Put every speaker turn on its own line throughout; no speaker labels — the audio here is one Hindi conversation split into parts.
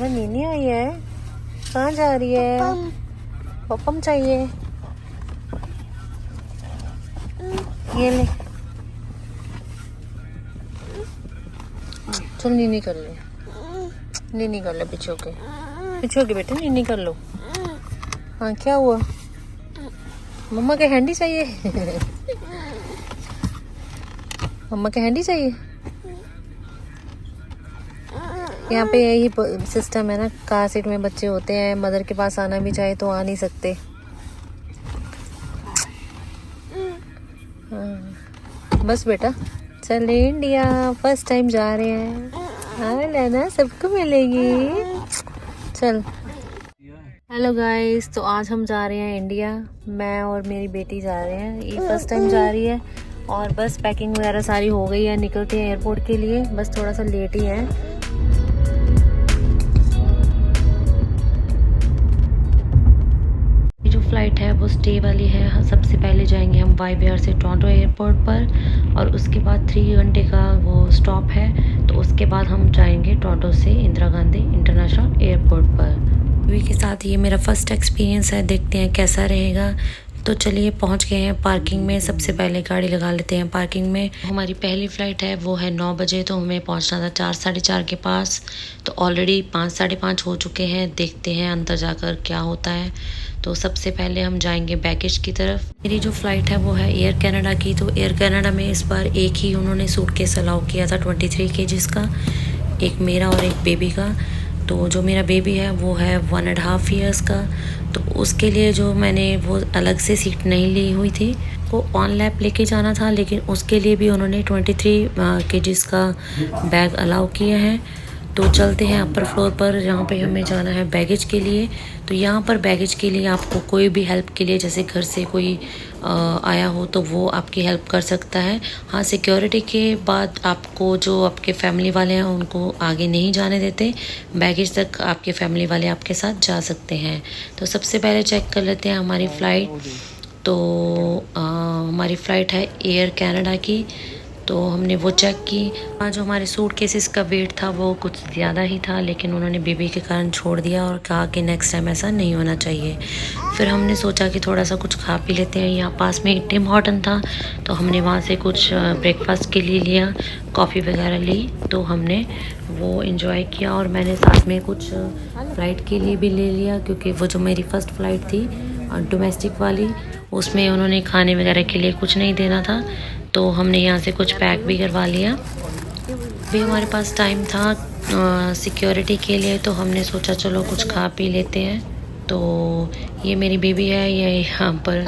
बेटा नीनी आई है, कहाँ जा रही है? पपम चाहिए, ये ले। चल नीनी कर लो, नीनी कर लो, पीछे होके बेटा नीनी कर लो। हाँ क्या हुआ? मम्मा के हैंडी चाहिए? मम्मा के हैंडी चाहिए? यहाँ पे यही सिस्टम है ना, कार सीट में बच्चे होते हैं, मदर के पास आना भी चाहे तो आ नहीं सकते। हाँ। बस बेटा चले इंडिया, फर्स्ट टाइम जा रहे हैं। हाँ लेना सबको मिलेगी। चल। हेलो गाइस, तो आज हम जा रहे हैं इंडिया। मैं और मेरी बेटी जा रहे हैं, ये फर्स्ट टाइम जा रही है। और बस पैकिंग वगैरह सारी हो गई है, निकलते हैं एयरपोर्ट के लिए। बस थोड़ा सा लेट ही है। जो फ्लाइट है वो स्टे वाली है। सबसे पहले जाएंगे हम YBR से टोरंटो एयरपोर्ट पर, और उसके बाद 3 घंटे का वो स्टॉप है। तो उसके बाद हम जाएंगे टोरंटो से इंदिरा गांधी इंटरनेशनल एयरपोर्ट पर। बेबी के साथ ये मेरा फर्स्ट एक्सपीरियंस है, देखते हैं कैसा रहेगा। तो चलिए पहुंच गए हैं पार्किंग में। सबसे पहले गाड़ी लगा लेते हैं पार्किंग में। हमारी पहली फ़्लाइट है वो है 9 बजे, तो हमें पहुंचना था 4 साढ़े 4 के पास। तो ऑलरेडी 5 साढ़े 5 हो चुके हैं। देखते हैं अंदर जाकर क्या होता है। तो सबसे पहले हम जाएंगे बैगेज की तरफ। मेरी जो फ़्लाइट है वो है एयर कनाडा की। तो एयर कनाडा में इस बार एक ही उन्होंने सूटकेस अलाउ किया था 23 kg का, एक मेरा और एक बेबी का। तो जो मेरा बेबी है वो है 1.5 ईयर्स का। तो उसके लिए जो मैंने वो अलग से सीट नहीं ली हुई थी, वो ऑन लैप लेके जाना था, लेकिन उसके लिए भी उन्होंने 23 kg का बैग अलाउ किया है। तो चलते हैं अपर फ्लोर पर, जहाँ पे हमें जाना है बैगेज के लिए। तो यहाँ पर बैगेज के लिए आपको कोई भी हेल्प के लिए, जैसे घर से कोई आया हो तो वो आपकी हेल्प कर सकता है। हाँ, सिक्योरिटी के बाद आपको जो आपके फैमिली वाले हैं उनको आगे नहीं जाने देते। बैगेज तक आपके फैमिली वाले आपके साथ जा सकते हैं। तो सबसे पहले चेक कर लेते हैं हमारी फ़्लाइट। तो हमारी फ़्लाइट है एयर कनाडा की। तो हमने वो चेक की। जो हमारे सूट केसेस का वेट था वो कुछ ज़्यादा ही था, लेकिन उन्होंने बेबी के कारण छोड़ दिया और कहा कि नेक्स्ट टाइम ऐसा नहीं होना चाहिए। फिर हमने सोचा कि थोड़ा सा कुछ खा पी लेते हैं। यहाँ पास में एक टिम हॉर्टन था, तो हमने वहाँ से कुछ ब्रेकफास्ट के लिए लिया, कॉफ़ी वगैरह ली। तो हमने वो इन्जॉय किया, और मैंने साथ में कुछ फ़्लाइट के लिए भी ले लिया, क्योंकि वो जो मेरी फ़र्स्ट फ़्लाइट थी डोमेस्टिक वाली, उसमें उन्होंने खाने वगैरह के लिए कुछ नहीं देना था। तो हमने यहाँ से कुछ पैक भी करवा लिया। भी हमारे पास टाइम था सिक्योरिटी के लिए, तो हमने सोचा चलो कुछ खा पी लेते हैं। तो ये मेरी बेबी है, ये यहाँ पर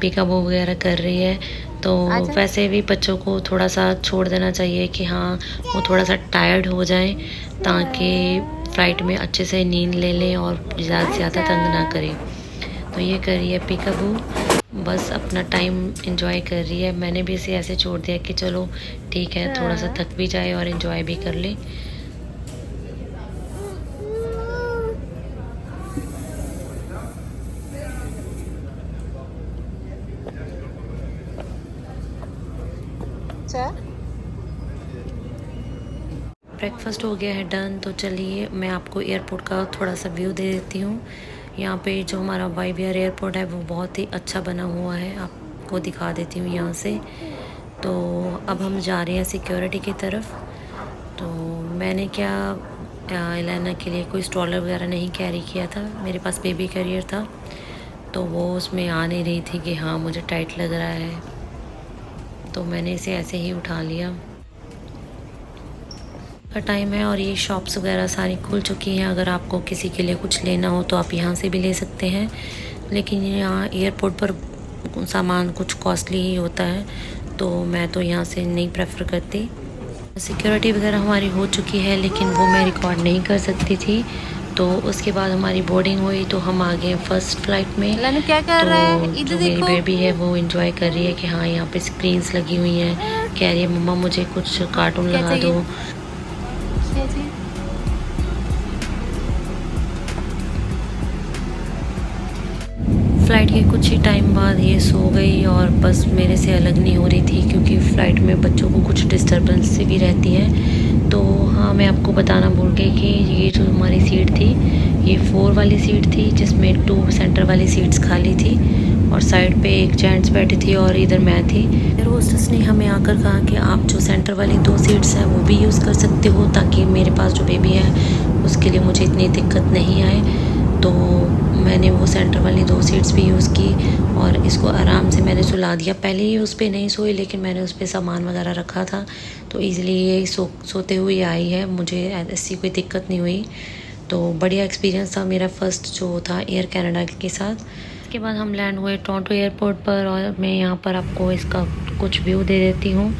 पीकाबू वगैरह कर रही है। तो वैसे भी बच्चों को थोड़ा सा छोड़ देना चाहिए कि हाँ वो थोड़ा सा टायर्ड हो जाए, ताकि फ़्लाइट में अच्छे से नींद ले लें और ज़्यादा से ज़्यादा तंग ना करें। तो ये कर रही है पीकाबू, बस अपना टाइम एंजॉय कर रही है। मैंने भी इसे ऐसे छोड़ दिया कि चलो ठीक है, थोड़ा सा थक भी जाए और एंजॉय भी कर ले। ब्रेकफास्ट हो गया है डन। तो चलिए मैं आपको एयरपोर्ट का थोड़ा सा व्यू दे देती हूँ। यहाँ पे जो हमारा YBR एयरपोर्ट है वो बहुत ही अच्छा बना हुआ है, आपको दिखा देती हूँ यहाँ से। तो अब हम जा रहे हैं सिक्योरिटी की तरफ। तो मैंने क्या एलाना के लिए कोई स्ट्रॉलर वगैरह नहीं कैरी किया था, मेरे पास बेबी कैरियर था। तो वो उसमें आ नहीं रही थी कि हाँ मुझे टाइट लग रहा है, तो मैंने इसे ऐसे ही उठा लिया। का टाइम है और ये शॉप्स वगैरह सारी खुल चुकी हैं। अगर आपको किसी के लिए कुछ लेना हो तो आप यहाँ से भी ले सकते हैं, लेकिन यहाँ एयरपोर्ट पर सामान कुछ कॉस्टली ही होता है, तो मैं तो यहाँ से नहीं प्रेफर करती। सिक्योरिटी वगैरह हमारी हो चुकी है, लेकिन वो मैं रिकॉर्ड नहीं कर सकती थी। तो उसके बाद हमारी बोर्डिंग हुई, तो हम आ गए फर्स्ट फ़्लाइट में।
क्या कर रहा है?
तो जो मेरी बेबी है वो एंजॉय कर रही है कि हाँ यहाँ पे स्क्रीन्स लगी हुई हैं। कह रही है मम्मा मुझे कुछ कार्टून लगा दो। फ़्लाइट के कुछ ही टाइम बाद ये सो गई, और बस मेरे से अलग नहीं हो रही थी, क्योंकि फ़्लाइट में बच्चों को कुछ डिस्टर्बेंस भी रहती है। तो हाँ, मैं आपको बताना भूल गई कि ये जो हमारी सीट थी, ये 4 वाली सीट थी जिसमें 2 सेंटर वाली सीट्स खाली थी और साइड पे एक जेंट्स बैठी थी और इधर मैं थी। एयर होस्टेस ने हमें आकर कहा कि आप जो सेंटर वाली 2 सीट्स हैं वो भी यूज़ कर सकते हो, ताकि मेरे पास जो बेबी है उसके लिए मुझे इतनी दिक्कत नहीं आए। तो मैंने वो सेंटर वाली 2 सीट्स भी यूज़ की और इसको आराम से मैंने सुला दिया। पहले ही उस पर नहीं सोई, लेकिन मैंने उस पर सामान वगैरह रखा था तो ईज़िली ये सोते हुए आई है, मुझे ऐसी कोई दिक्कत नहीं हुई। तो बढ़िया एक्सपीरियंस था मेरा फ़र्स्ट जो था एयर कनाडा के साथ। इसके बाद हम लैंड हुए टोरंटो एयरपोर्ट पर और मैं यहाँ पर आपको इसका कुछ व्यू दे देती हूँ।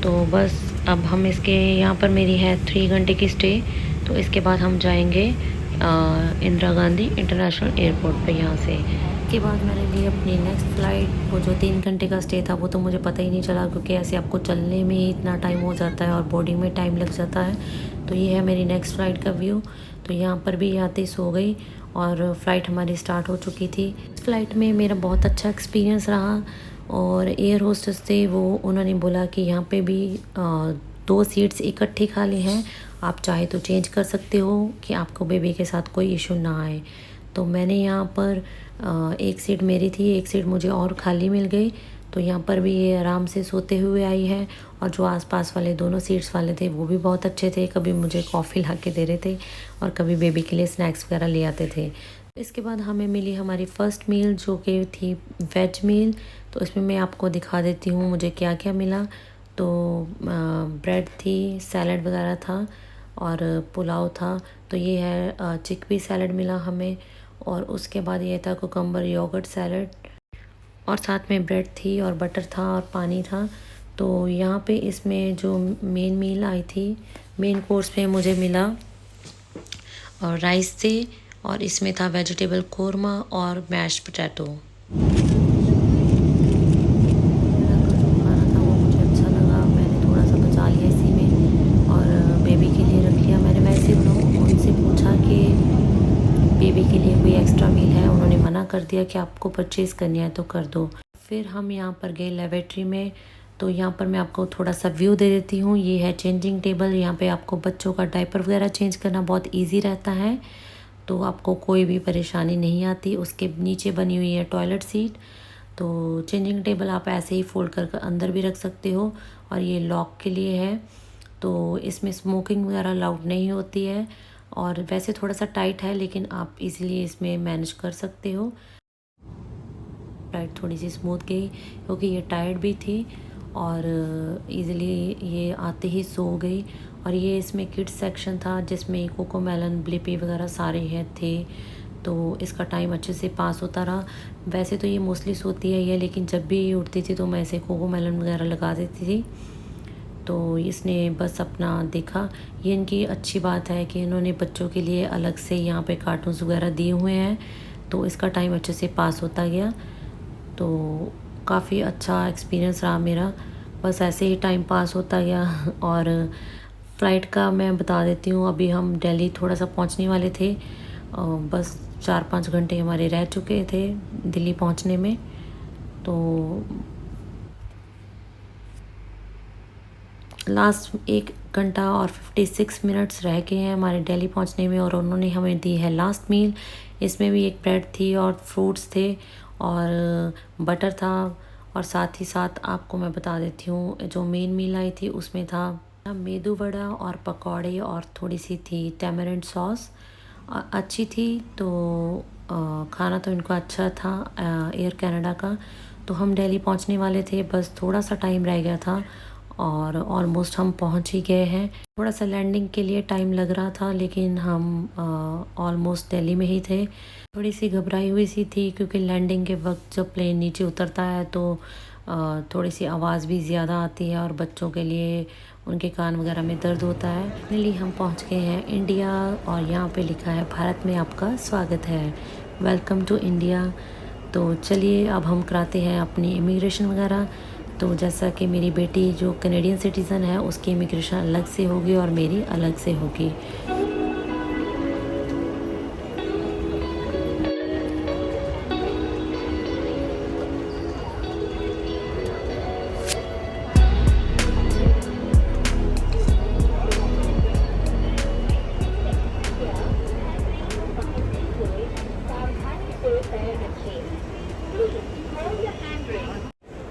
तो बस अब हम इसके यहाँ पर मेरी है 3 घंटे की स्टे। तो इसके बाद हम जाएंगे इंदिरा गांधी इंटरनेशनल एयरपोर्ट पे यहाँ से। इसके बाद मैंने ली अपनी नेक्स्ट फ़्लाइट। वो जो 3 घंटे का स्टे था वो तो मुझे पता ही नहीं चला, क्योंकि ऐसे आपको चलने में ही इतना टाइम हो जाता है और बॉडी में टाइम लग जाता है। तो ये है मेरी नेक्स्ट फ़्लाइट का व्यू। तो यहाँ पर भी आते ही सो गई और फ़्लाइट हमारी स्टार्ट हो चुकी थी। इस फ़्लाइट में मेरा बहुत अच्छा एक्सपीरियंस रहा और एयर होस्टेस थे वो, उन्होंने बोला कि यहाँ पे भी 2 सीट्स इकट्ठी खाली हैं, आप चाहे तो चेंज कर सकते हो कि आपको बेबी के साथ कोई इशू ना आए। तो मैंने यहाँ पर एक सीट मेरी थी, एक सीट मुझे और खाली मिल गई। तो यहाँ पर भी ये आराम से सोते हुए आई है और जो आसपास वाले दोनों सीट्स वाले थे वो भी बहुत अच्छे थे, कभी मुझे कॉफ़ी ला के दे रहे थे और कभी बेबी के लिए स्नैक्स वगैरह ले आते थे। इसके बाद हमें मिली हमारी फ़र्स्ट मील जो कि थी वेज मील। तो इसमें मैं आपको दिखा देती हूँ मुझे क्या क्या मिला। तो ब्रेड थी, सैलड वगैरह था और पुलाव था। तो ये है चिकपी सैलड मिला हमें और उसके बाद ये था कुकम्बर योगर्ट सैलड और साथ में ब्रेड थी और बटर था और पानी था। तो यहाँ पे इसमें जो मेन मील आई थी, मेन कोर्स में मुझे मिला और राइस थे और इसमें था वेजिटेबल कोरमा और मैश पोटैटो। खाना था वो मुझे अच्छा लगा, मैंने थोड़ा सा बचा लिया इसी में और बेबी के लिए रख लिया। मैंने वैसे उनसे पूछा कि बेबी के लिए कोई एक्स्ट्रा मील है, उन्होंने मना कर दिया कि आपको परचेज़ करनी है तो कर दो। फिर हम यहाँ पर गए लेबोरेटरी में। तो यहाँ पर मैं आपको थोड़ा सा व्यू दे देती हूँ। ये है चेंजिंग टेबल, यहाँ पे आपको बच्चों का डायपर वगैरह चेंज करना बहुत इजी रहता है, तो आपको कोई भी परेशानी नहीं आती। उसके नीचे बनी हुई है टॉयलेट सीट। तो चेंजिंग टेबल आप ऐसे ही फोल्ड कर अंदर भी रख सकते हो और ये लॉक के लिए है। तो इसमें स्मोकिंग वगैरह अलाउड नहीं होती है और वैसे थोड़ा सा टाइट है, लेकिन आप इजीली इसमें मैनेज कर सकते हो। फ्लाइट थोड़ी सी स्मूथ गई क्योंकि ये टायर्ड भी थी और इजीली ये आते ही सो गई। और ये इसमें किड्स सेक्शन था जिसमें कोकोमेलन, ब्लिपी वगैरह सारे हैं थे। तो इसका टाइम अच्छे से पास होता रहा। वैसे तो ये मोस्टली सोती है ये, लेकिन जब भी ये उठती थी तो मैं इसे कोकोमेलन वगैरह लगा देती थी। तो इसने बस अपना देखा। ये इनकी अच्छी बात है कि इन्होंने बच्चों के लिए अलग से यहाँ पे कार्टून्स वगैरह दिए हुए हैं, तो इसका टाइम अच्छे से पास होता गया। तो काफ़ी अच्छा एक्सपीरियंस रहा मेरा, बस ऐसे ही टाइम पास होता गया। और फ़्लाइट का मैं बता देती हूँ, अभी हम दिल्ली थोड़ा सा पहुँचने वाले थे, बस 4-5 घंटे हमारे रह चुके थे दिल्ली पहुँचने में। तो लास्ट 1 घंटा और 56 मिनट्स रह गए हैं हमारे दिल्ली पहुंचने में और उन्होंने हमें दी है लास्ट मील। इसमें भी एक ब्रेड थी और फ्रूट्स थे और बटर था और साथ ही साथ आपको मैं बता देती हूँ जो मेन मील आई थी उसमें था मेदू वड़ा और पकौड़े और थोड़ी सी थी टैमरिंड सॉस, अच्छी थी। तो खाना तो इनको अच्छा था एयर कनाडा का। तो हम दिल्ली पहुंचने वाले थे, बस थोड़ा सा टाइम रह गया था और ऑलमोस्ट हम पहुंच ही गए हैं। थोड़ा सा लैंडिंग के लिए टाइम लग रहा था, लेकिन हम ऑलमोस्ट दिल्ली में ही थे। थोड़ी सी घबराई हुई सी थी क्योंकि लैंडिंग के वक्त जब प्लेन नीचे उतरता है तो थोड़ी सी आवाज़ भी ज़्यादा आती है और बच्चों के लिए उनके कान वगैरह में दर्द होता है। फाइनली हम पहुंच गए हैं इंडिया और यहाँ पे लिखा है भारत में आपका स्वागत है, वेलकम टू इंडिया। तो चलिए अब हम कराते हैं अपनी इमिग्रेशन वगैरह। तो जैसा कि मेरी बेटी जो कनेडियन सिटीज़न है उसकी इमिग्रेशन अलग से होगी और मेरी अलग से होगी।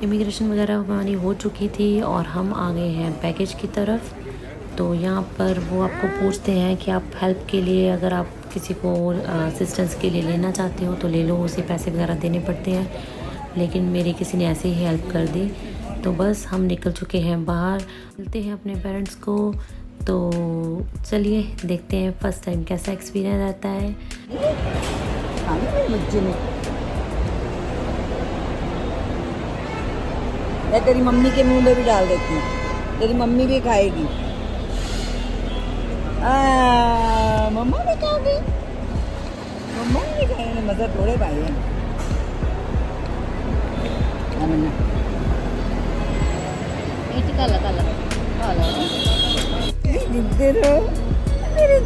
इमिग्रेशन वगैरह हमारी हो चुकी थी और हम आ गए हैं बैगेज की तरफ। तो यहाँ पर वो आपको पूछते हैं कि आप हेल्प के लिए, अगर आप किसी को असिस्टेंस के लिए लेना चाहते हो तो ले लो, उसे पैसे वगैरह देने पड़ते हैं, लेकिन मेरी किसी ने ऐसे ही हेल्प कर दी। तो बस हम निकल चुके हैं बाहर, मिलते हैं अपने पेरेंट्स को। तो चलिए देखते हैं फर्स्ट टाइम कैसा एक्सपीरियंस रहता है।
मैं तेरी मम्मी के मुंह में भी डाल देती हूँ, तेरी मम्मी भी खाएगी। मम्मा भी खाओगी, मम्मा भी खाएंगे, मजा थोड़े भाई है। काला काला काला दिखते रहो मेरे